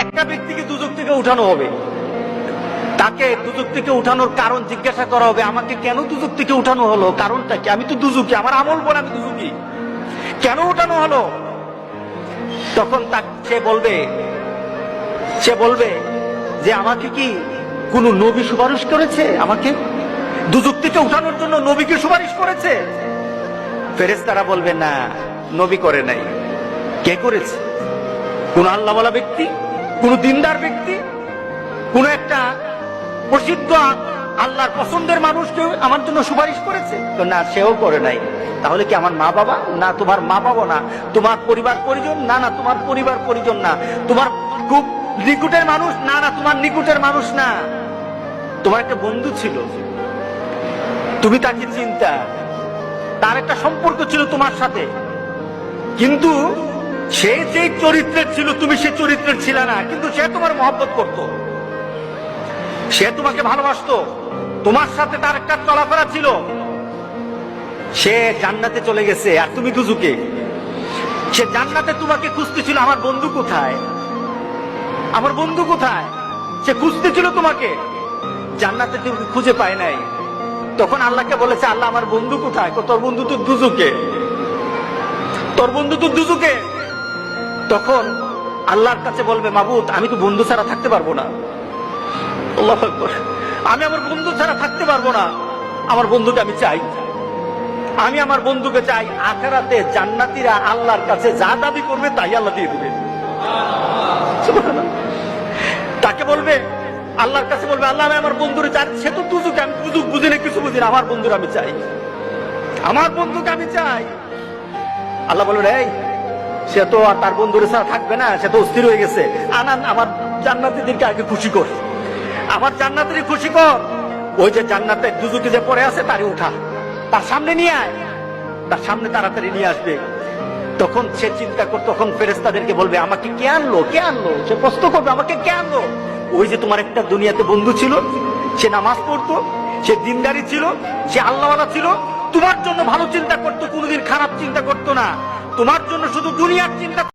একটা ব্যক্তিকে দুজক থেকে উঠানো হবে, তাকে দুজক থেকে উঠানোর কারণ জিজ্ঞাসা করা হবে, আমাকে কেন দুজক থেকে উঠানো হলো, কারণটা কি? আমি তো দুজকি, আমার আমল বলে আমি দুজকি, কেন উঠানো হলো? তখন সে বলবে যে আমাকে কি কোন নবী সুপারিশ করেছে? আমাকে দুজক থেকে উঠানোর জন্য নবীকে সুপারিশ করেছে? ফেরেশতারা বলবে না, নবী করে নাই। কে করেছে? কোন আল্লাহওয়ালা ব্যক্তি, কোন দিনদার ব্যক্তি, কোন একটা প্রসিদ্ধ আল্লাহর পছন্দের মানুষ কেউ আমার জন্য সুপারিশ করেছে? তো না, সেও করে নাই। তাহলে কি আমার মা বাবা? না, তোমার মা বাবা না। তোমার পরিবার পরিজন? না, না, তোমার পরিবার পরিজন না। তোমার খুব নিকটের মানুষ? না, না, তোমার নিকটের মানুষ না। তোমার একটা বন্ধু ছিল, তুমি তাকে চিন্তা, তার একটা সম্পর্ক ছিল তোমার সাথে, কিন্তু সে যে চরিত্রের ছিল তুমি সে চরিত্রের ছিল না, কিন্তু সে তোমার মহব্বত করত, সে তোমাকে ভালোবাসতো, তোমার সাথে তার একটা চলাফেরা ছিল। সে জান্নাতে চলে গেছে আর তুমি দুজকে। সে জান্নাতে তোমাকে খুঁজতেছিল, আমার বন্ধু কোথায়, আমার বন্ধু কোথায়, সে খুঁজতেছিল তোমাকে, জান্নাতে তুমি খুঁজে পায় নাই। তখন আল্লাহকে বলেছে, আল্লাহ আমার বন্ধু কোথায়? তোর বন্ধু তো দুজকে, তোর বন্ধু তো দুজকে। তখন আল্লাহর কাছে বলবে, মাবুদ আমি তো বন্ধু ছাড়া থাকতে পারবো না, আল্লাহু আকবার, আমি আমার বন্ধু ছাড়া থাকতে পারবো না, আমার বন্ধুকে আমি চাই, আমি আমার বন্ধুকে চাই। আখিরাতে জান্নাতীরা আল্লাহর কাছে যা দাবি করবে তাই আল্লাহ দিয়ে দিবে। তাকে বলবে, আল্লাহর কাছে বলবে, আল্লাহ আমি আমার বন্ধুরে চাই, সে তো দুজকে, আমি দুজক বুঝি না, কিছু বুঝি না, আমার বন্ধুর আমি চাই, আমার বন্ধুকে আমি চাই। আল্লাহ বলবে, এই সে তো আর তার বন্ধুরে ছাড়া থাকবে না, সে তো অস্থির হয়ে গেছে, আনান আমার জান্নাতীদেরকে আগে খুশি কর, আমার জান্নাতেরই খুশি কর। ওই যে জান্নাতে দুজকে যে পড়ে আছে তারই উঠা, তার সামনে নিয়ে আয়, তার সামনে তাড়াতাড়ি নিয়ে আসবে। তখন সে চিন্তা কর, তখন ফেরেশতাদেরকে বলবে, আমাকে কে আনলো, কে আনলো? সে প্রশ্ন করবে, আমাকে কে আনলো? ওই যে তোমার একটা দুনিয়াতে বন্ধু ছিল, সে নামাজ পড়তো, সে দিনদারি ছিল, সে আল্লাহওয়ালা ছিল, তোমার জন্য ভালো চিন্তা করতো, কোনোদিন খারাপ চিন্তা করতো না, তোমার জন্য শুধু দুনিয়ার চিন্তা